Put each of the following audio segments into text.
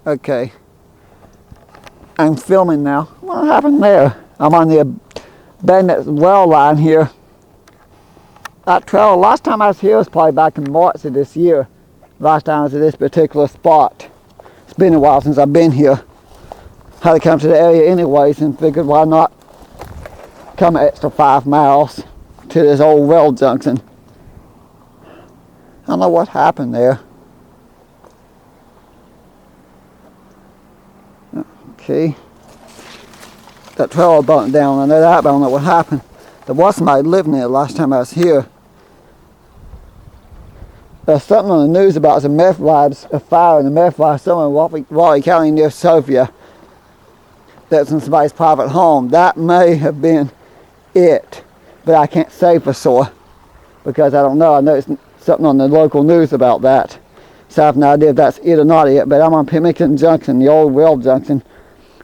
Okay. I'm filming now. What happened there? I'm on the abandoned well line here. That trail, last time I was here was probably back in March of this year. Last time I was at this particular spot. It's been a while since I've been here. Had to come to the area anyways and figured why not come an extra 5 miles to this old well junction. I don't know what happened there. Okay. That trail burnt down. I know that, but I don't know what happened. There was somebody living there last time I was here. There's something on the news about some meth labs, a fire in the meth lab somewhere in Raleigh County near Sophia. That's in somebody's private home. That may have been it, but I can't say for sure because I don't know. I know it's something on the local news about that. So I have no idea if that's it or not it, but I'm on Pemberton Junction, the old rail junction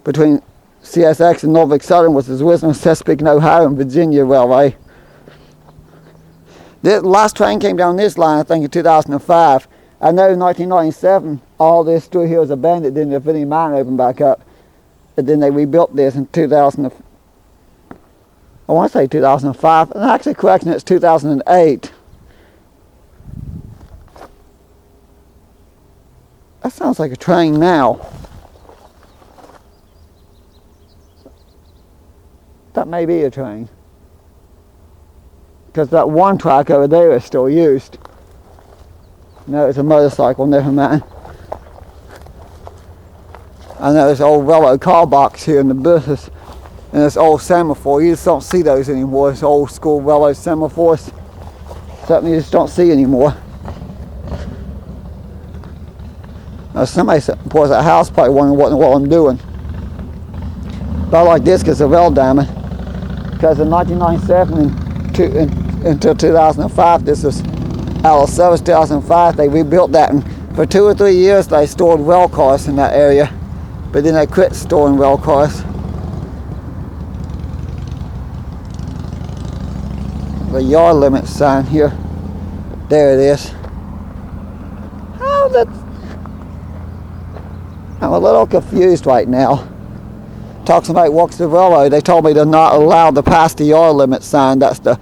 between CSX and Norfolk Southern, which is Wisdom, Chesapeake, Ohio, and Virginia Railway. The last train came down this line, I think, in 2005. I know in 1997, all this through here was abandoned, then the Virginia mine opened back up. And then they rebuilt this in 2000. I want to say 2005. And actually, correction, it's 2008. That sounds like a train now. That may be a train. Because that one track over there is still used. No, it's a motorcycle, never mind. I know there's an old railroad car box here in the bushes. And this old semaphore. You just don't see those anymore. It's old school railroad semaphores. Something you just don't see anymore. Now somebody supports that house probably wondering what I'm doing. But I like this because it's a rail diamond. Because in 1997 until 2005, this was out of service. 2005, they rebuilt that, and for 2 or 3 years they stored rail cars in that area, but then they quit storing rail cars. The yard limit sign here, there it is. Oh, I'm a little confused right now. Talk somebody walks the railroad, they told me they're not allowed to pass the yard limit sign. That's the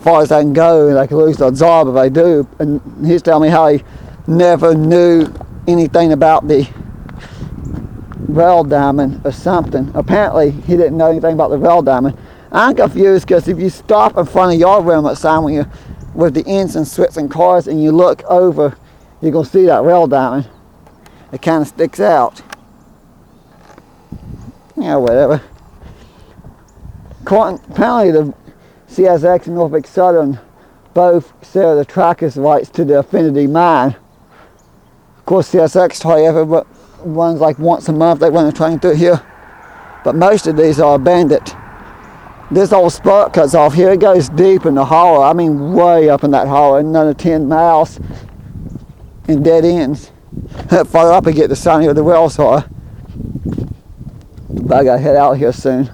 far as they can go, and they can lose their job if they do. And he's telling me how he never knew anything about the rail diamond or something. Apparently he didn't know anything about the rail diamond. I'm confused because if you stop in front of yard limit sign when you're with the engine switching cars and you look over, you're going to see that rail diamond. It kind of sticks out. Yeah, whatever. Apparently the CSX and Norfolk Southern both sell the trackers rights to the Affinity mine. Of course, CSX hardly ever runs like once a month. They run a train through here, but most of these are abandoned. This old spot cuts off here. It goes deep in the hollow. I mean, way up in that hollow, another 10 miles in dead ends. Further up, I get the sign of the rails are. But I gotta head out here soon.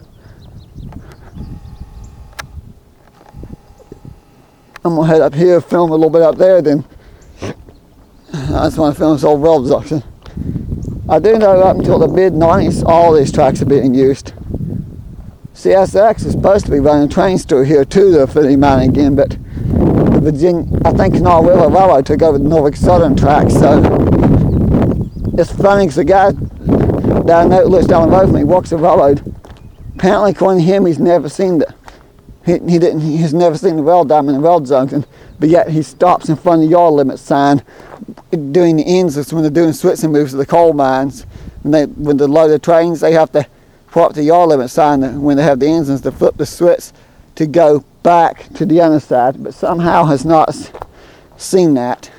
I'm gonna head up here, film a little bit up there, then I just want to film this old rail junction. I do know up until the mid-90s, all these tracks are being used. CSX is supposed to be running trains through here to the Affinity mine again, but the Virginia, I think Canal River Railroad took over the Norfolk Southern track, so it's funny because the guy that I know lives down the road from me walks the railroad. Apparently, according to him, he's never seen he's never seen the rail diamond in the rail junction, but yet he stops in front of the yard limit sign doing the ends when they're doing switching moves to the coal mines. And when they load the trains, they have to pull up the yard limit sign when they have the engines to flip the switch to go back to the other side, but somehow has not seen that.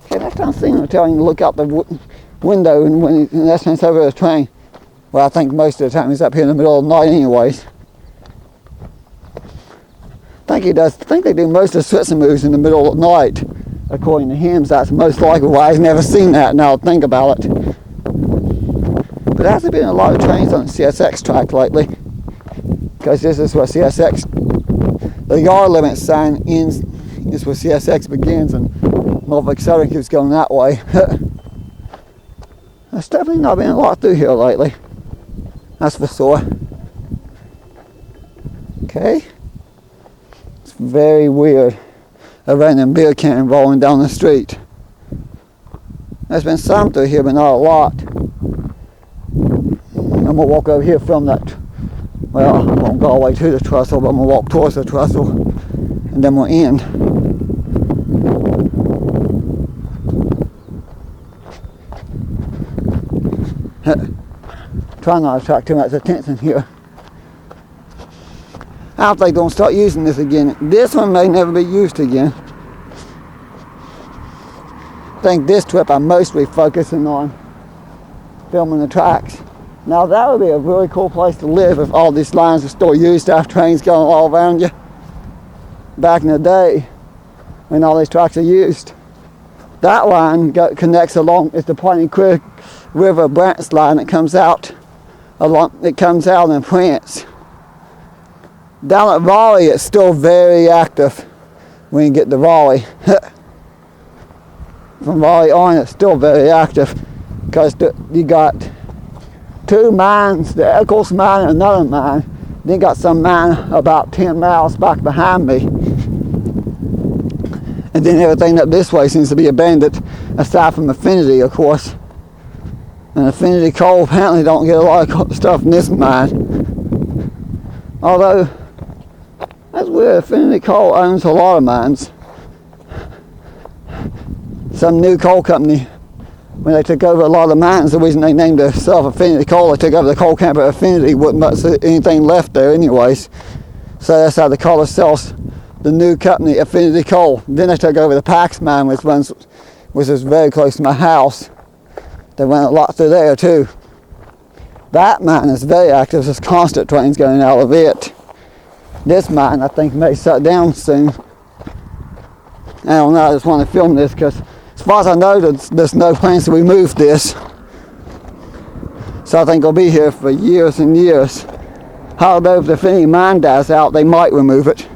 Okay, next time I see him, telling him to look out the window and that's when it's over the train. Well, I think most of the time he's up here in the middle of the night anyways. I think he does. I think they do most of the switching moves in the middle of the night. According to him, that's most likely why he's never seen that, now I think about it. But there hasn't been a lot of trains on the CSX track lately. Because this is where CSX, the yard limit sign ends It's where CSX begins and Norfolk Southern keeps going that way. There's definitely not been a lot through here lately. That's for sure. Okay. It's very weird. A random beer can rolling down the street. There's been some through here, but not a lot. I'm gonna walk over here from that. Well, I won't go all the way to the trestle, but I'm gonna walk towards the trestle, and then we'll end. Try not to attract too much attention here. I don't think they're gonna start using this again. This one may never be used again. I think this trip I'm mostly focusing on filming the tracks. Now that would be a really cool place to live if all these lines are still used after trains going all around you. Back in the day, when all these tracks are used. That line connects along, it's the Piney Creek River branch line that comes out along, it comes out in France. Down at Raleigh, it's still very active when you get to Raleigh. From Raleigh on, it's still very active because you got two mines, the Eccles mine and another mine. Then you got some mine about 10 miles back behind me. And then everything up this way seems to be abandoned, aside from Affinity, of course. And Affinity Coal apparently don't get a lot of stuff in this mine. Although, that's weird, Affinity Coal owns a lot of mines. Some new coal company, when they took over a lot of the mines, the reason they named themselves Affinity Coal, they took over the coal camp at Affinity, wasn't much anything left there anyways. So that's how they call themselves the new company, Affinity Coal. Then they took over the Pax mine, which is very close to my house. They went a lot through there too. That mine is very active, there's constant trains going out of it. This mine I think may shut down soon. I don't know, I just want to film this because as far as I know, there's no plans to remove this. So I think it'll be here for years and years. However, if any mine dies out, they might remove it.